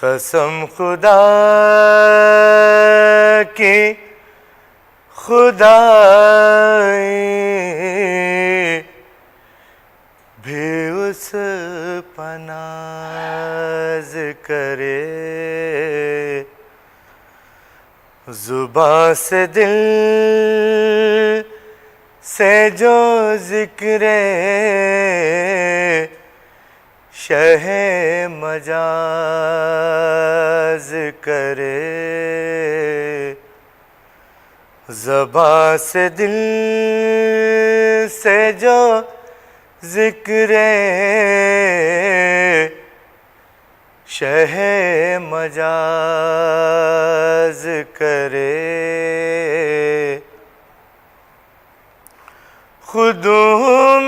قسم خدا کی خدائی بھی اس پر ناز کرے، زباں سے دل سے جو ذکر شہ مجاز کرے، زباں سے دل سے جو ذکر شہ مجاز کرے، خود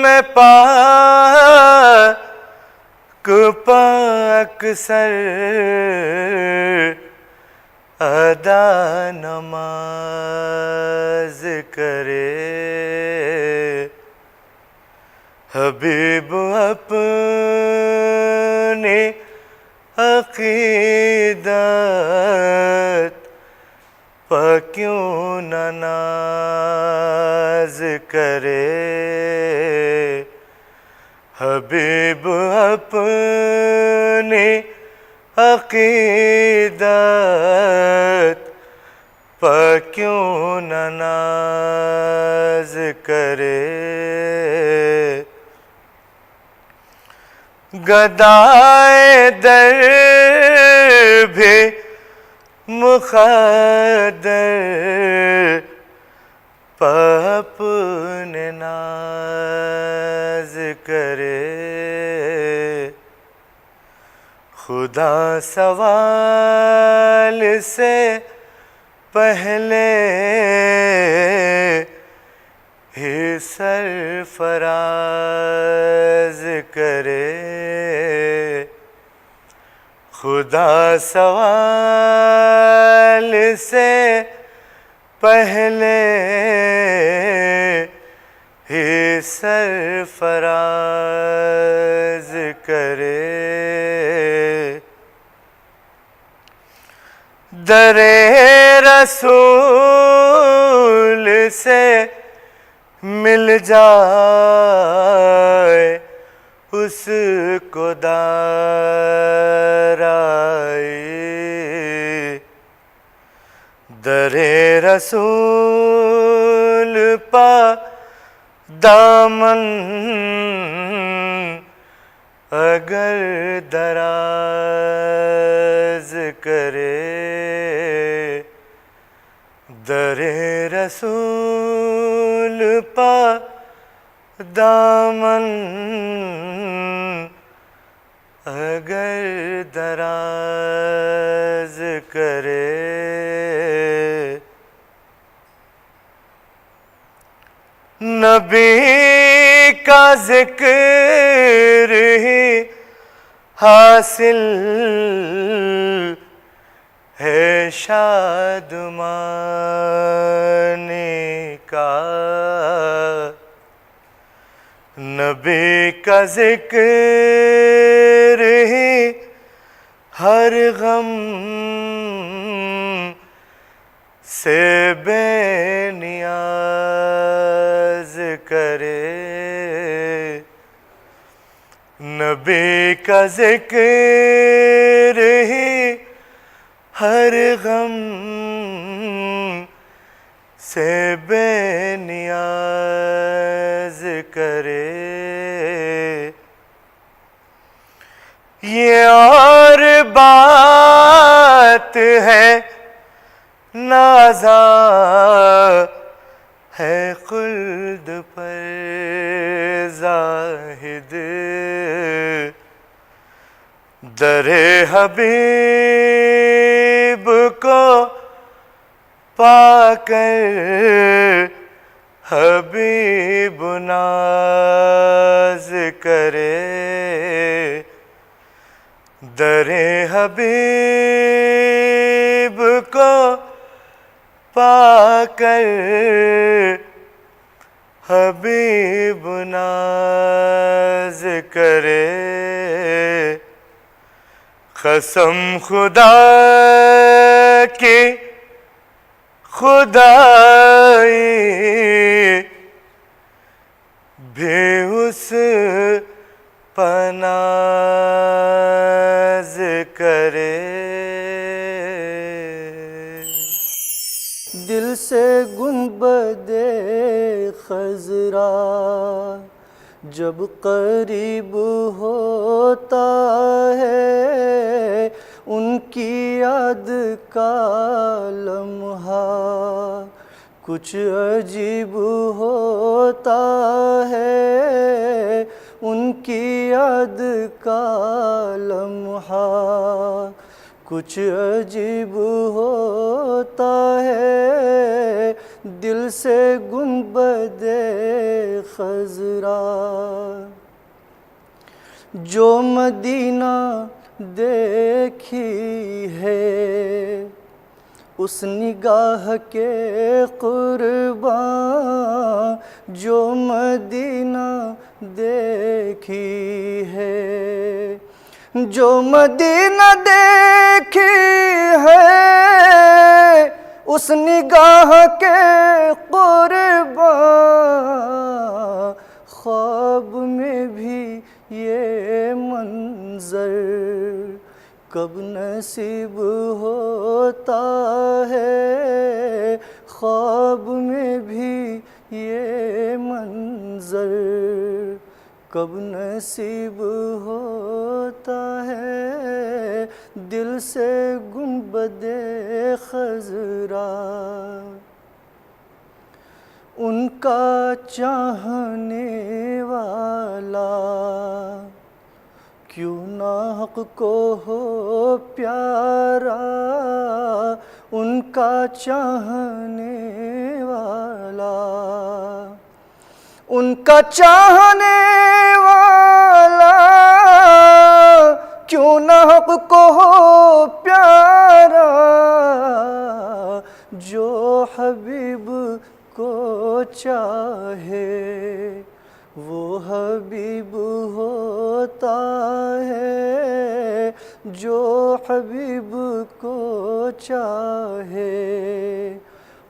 میں پاک اکثر ادا نماز کرے، حبیب اپنی عقیدت پر کیوں نہ ناز کرے، حبیب اپنی عقیدت پر کیوں نہ ناز کرے، گدائے در بھی مخدر پر اپنے ناز کرے، خدا سوال سے پہلے ہی سرفراز کرے، خدا سوال سے پہلے ہی سرفراز کرے، در رسول سے مل جائے اس کو دار آئی، در رسول پا دامن اگر دراز کرے، در رسول پا دامن اگر دراز کرے، نبی کا ذکر ہی حاصل ہے شادمانی کا، نبی کا ذکر ہی ہر غم سے بے نیاز کرے، نبی کا ذکر ہی ہر غم سے بے نیاز کرے، یہ اور بات ہے نازاں ہے خلد پر زاہد، در حبیب کو پا کر حبیب ناز کرے، در حبیب کو پا کر حبیب ناز کرے، قسم خدا کی خدائی بھی اس پناز کرے. دل سے گنبد خضرا جب قریب ہوتا ہے، ان کی یاد کا لمحہ کچھ عجیب ہوتا ہے، ان کی یاد کا لمحہ کچھ عجیب ہوتا ہے. دل سے گنبد خضرا جو مدینہ دیکھی ہے، اس نگاہ کے قرباں جو مدینہ دیکھی ہے، جو مدینہ دیکھی ہے، اس نگاہ کے قرباں خواب میں بھی یہ منظر کب نصیب ہوتا ہے، خواب میں بھی یہ منظر کب نصیب ہوتا ہے. دل سے گنبد خضرا ان کا چاہنے والا کیوں نہ حق کو ہو پیارا، ان کا چاہنے والا، ان کا چاہنے والا کیوں نہ حق کو ہو پیارا، جو حبیب کو چاہے وہ حبیب ہوتا ہے، جو حبیب کو چاہے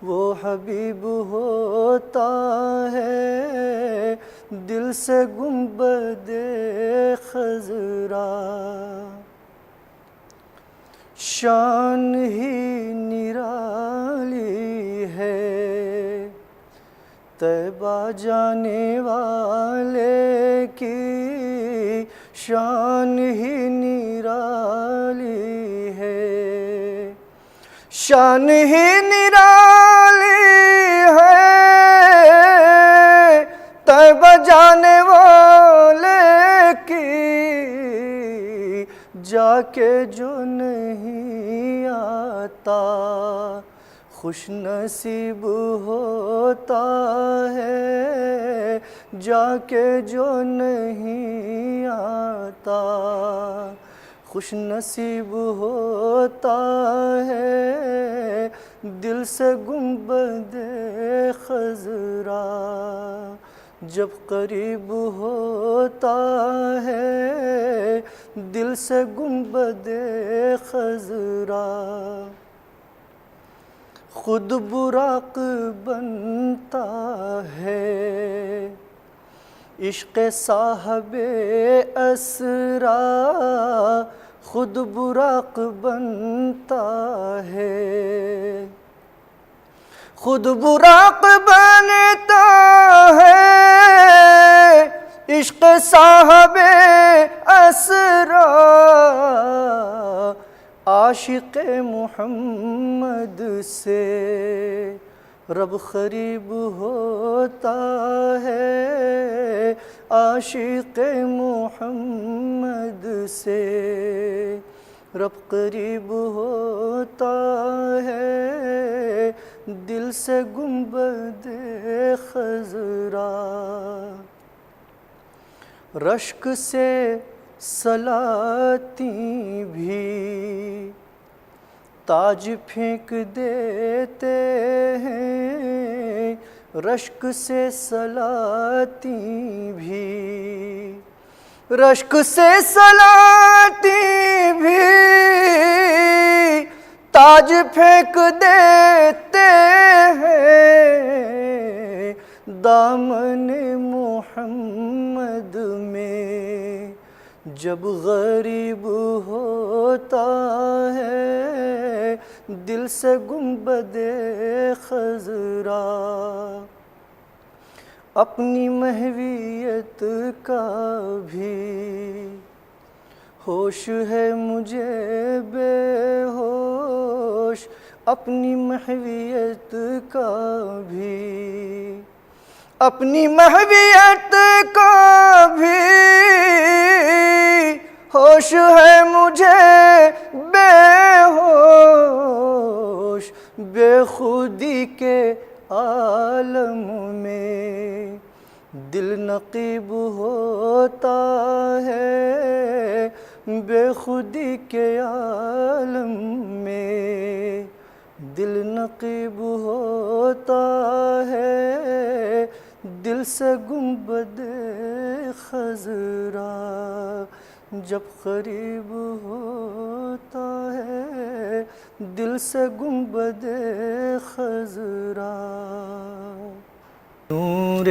وہ حبیب ہوتا ہے. دل سے گنبد خضرا شان ہی نرالی ہے، طیبہ جانے والے کی شان ہی نرالی ہے، شان ہی نرالی ہے، طیبہ جانے والے کی جا کے جو نہیں آتا خوش نصیب ہوتا ہے، جا کے جو نہیں آتا خوش نصیب ہوتا ہے. دل سے گنبد خضرا جب قریب ہوتا ہے، دل سے گنبد خضرا خود براق بنتا ہے، عشق صاحب اسرا خود براق بنتا ہے، خود براق بنتا ہے، عشق صاحب اسرا عاشق محمد سے رب قریب ہوتا ہے، عاشق محمد سے رب قریب ہوتا ہے. دل سے گنبد خضرا رشک سے سلاطیں بھی تاج پھینک دیتے ہیں، رشک سے سلاطیں بھی رشک سے سلاتی بھی تاج پھینک دیتے ہیں دامن محمد میں. جب غریب ہوتا ہے دل سے گنبد خضرا، اپنی محویت کا بھی ہوش ہے مجھے بے ہوش، اپنی محویت کا بھی، اپنی محویت کا بھی ہوش ہے مجھے بے ہوش، بے خودی کے عالم میں. دل نقیب ہوتا ہے بے خودی کے عالم میں. دل نقیب ہوتا ہے دل سے گنبد خضرا، جب قریب ہوتا ہے دل سے گنبد خضرا. نور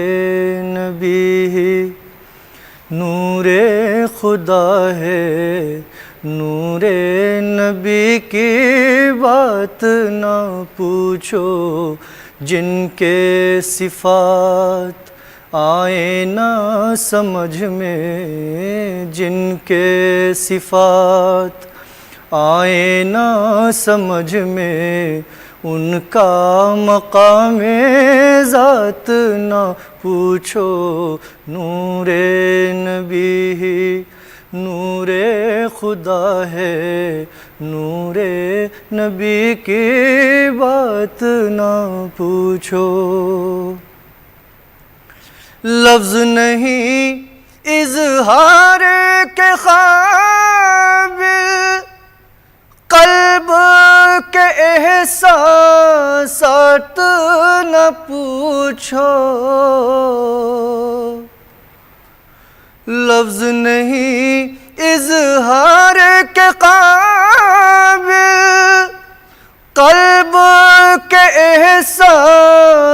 نبی نور خدا ہے، نور نبی کی بات نہ پوچھو، جن کے صفات آئے نہ سمجھ میں، جن کے صفات آئے نہ سمجھ میں، ان کا مقام ذات نہ پوچھو. نور نبی نور خدا ہے، نور نبی کی بات نہ پوچھو. لفظ نہیں اظہار کے قابل، قلب کے احساسات نہ پوچھو. لفظ نہیں اظہار کے قابل، قلب کے احساسات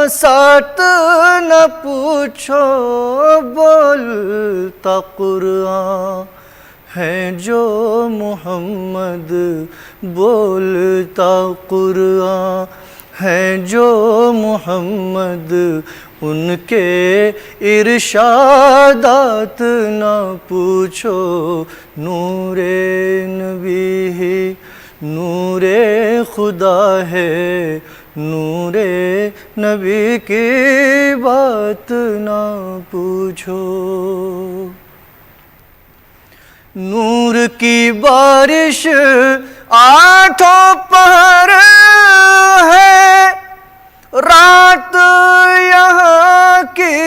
نہ پوچھو. بولتا قرآن ہے جو محمد، بولتا قرآن ہے جو محمد، ان کے ارشادات نہ پوچھو. نور نبی نور خدا ہے، نور نبی کی بات نہ پوچھو. نور کی بارش آٹھوں پہر ہے، رات یہاں کی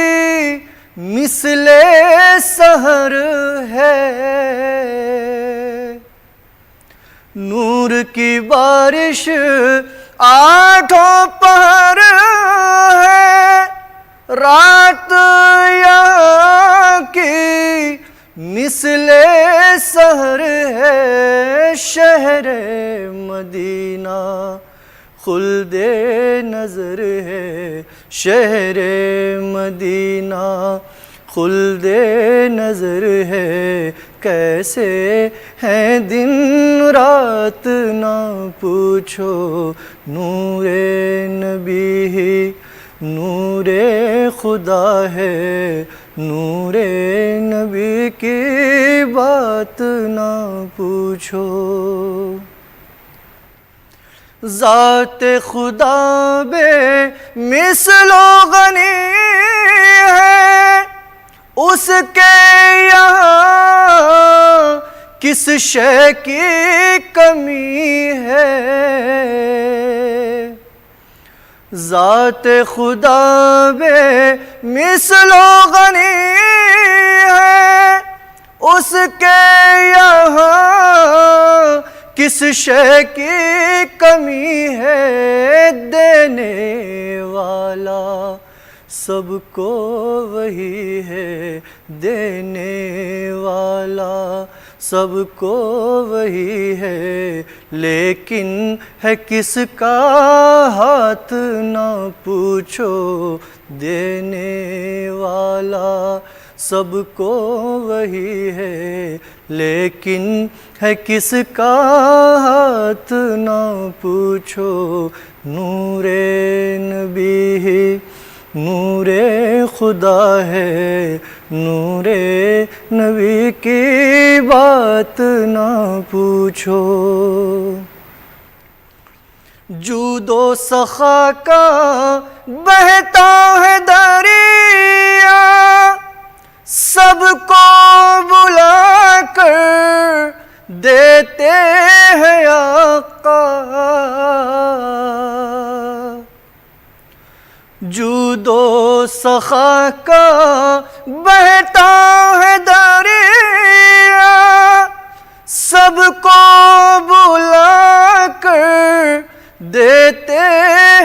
مثل سحر ہے. نور کی بارش آٹھوں پہر ہے، رات یہاں کی مثل سحر ہے. شہر مدینہ خلد نظر ہے، شہر مدینہ خلد نظر ہے. کیسے ہیں دن رات نہ پوچھو. نور نبی نور خدا ہے، نور نبی کی بات نہ پوچھو. ذات خدا بے مثل و غنی ہے، اس کے یہاں کس شے کی کمی ہے. ذات خدا بے مثل و غنی ہے، اس کے یہاں کس شے کی کمی ہے. دینے والا سب کو وہی ہے دینے والا، سب کو وہی ہے، لیکن ہے کس کا ہاتھ نہ پوچھو دینے والا، سب کو وہی ہے، لیکن ہے کس کا ہاتھ نہ پوچھو۔ نور نبی ہی نور خدا ہے، نور نبی کی بات نہ پوچھو۔ جود و سخا کا بہتا ہے دریا، سب کو بلا کر دیتے ہیں آقا۔ جود و سخا کا بہتا ہے دریا، سب کو بلا کر دیتے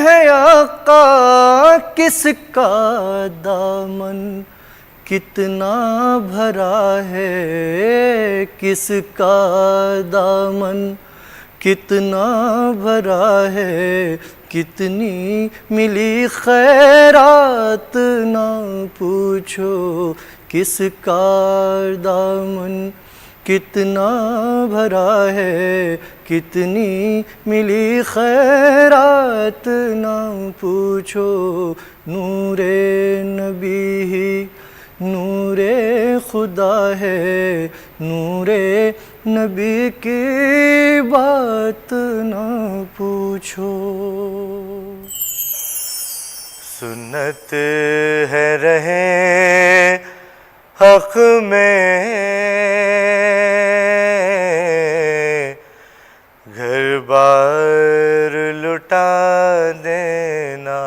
ہیں آقا۔ کس کا دامن کتنا بھرا ہے، کس کا دامن کتنا بھرا ہے، کتنی ملی خیرات نہ پوچھو۔ کس کا دامن کتنا بھرا ہے، کتنی ملی خیرات نہ پوچھو۔ نور نبی ہی نور خدا ہے، نور نبی کی بات نہ پوچھو۔ سنت ہے رہے حق میں، گھر بار لٹا دینا،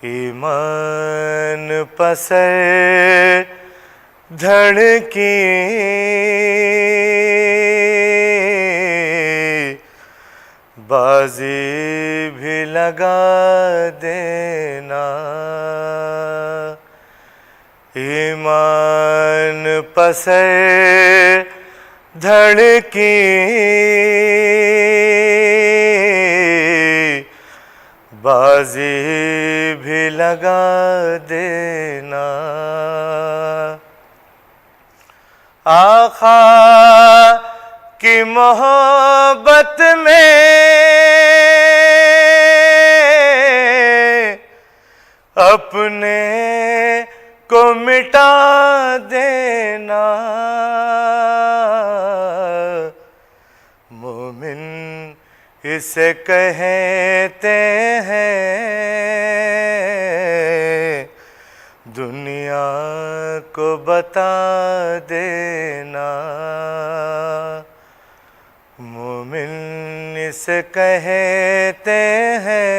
ایمان پسر دھڑکی بازی بھی لگا دینا، ایمان پسر دھڑکی بازی بھی لگا دینا۔ آقا کی محبت میں اپنے کو مٹا دینا، مومن اسے کہتے ہیں، دنیا کو بتا دینا، مومن اسے کہتے ہیں،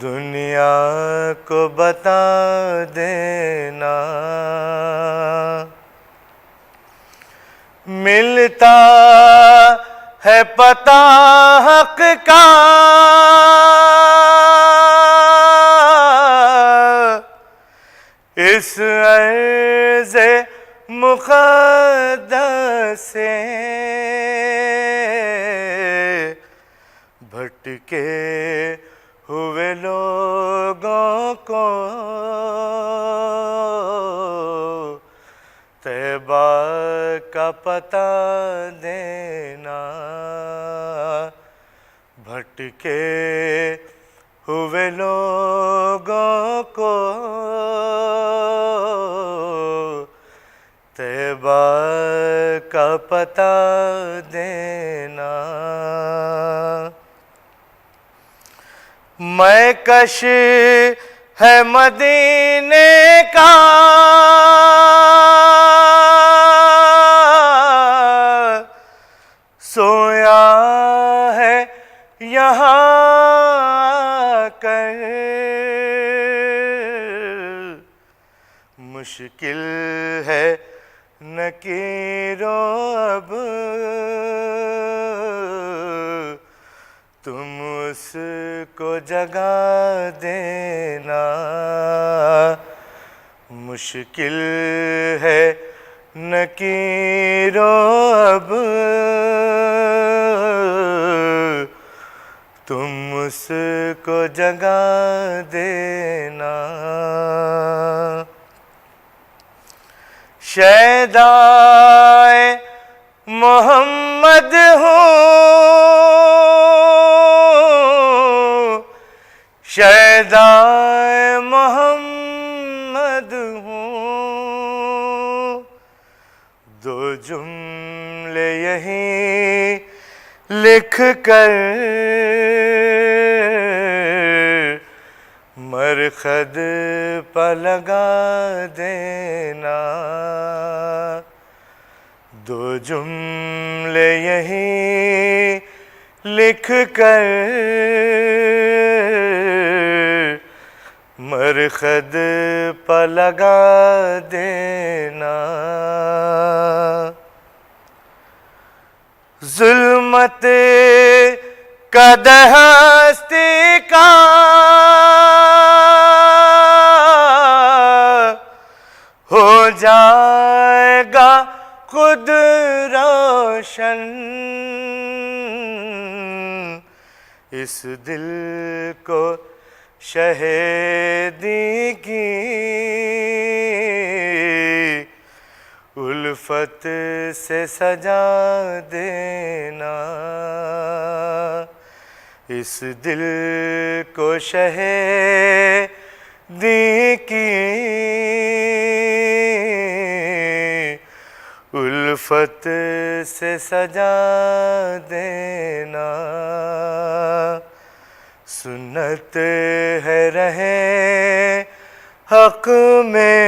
دنیا کو بتا دینا۔ ملتا ہے پتہ حق کا، اس عرض مقدس سے بھٹکے ہوئے لوگوں کو طیبہ کا پتہ دینا، بھٹکے ہوئے لوگوں کو طیبہ کا پتہ دینا۔ میں کش ہے مدینے کا، سویا ہے یہاں کر، مشکل ہے نکیرو اب تم اس کو جگا دینا. مشکل ہے نکیرو اب تم اس کو جگا دینا. شیدائے محمد ہوں, شیدائے محمد ہوں, دو جملے یہی لکھ کر مرخد پہ لگا دینا. دو جملے یہی لکھ کر مرخد پہ لگا دینا. ظلمت قدح ہستی کا ہو جائے گا خود روشن. اس دل کو شہیدی کی الفت سے سجا دینا. اس دل کو شہیدی کی الفت سے سجا دینا. سنت ہے رہے حق میں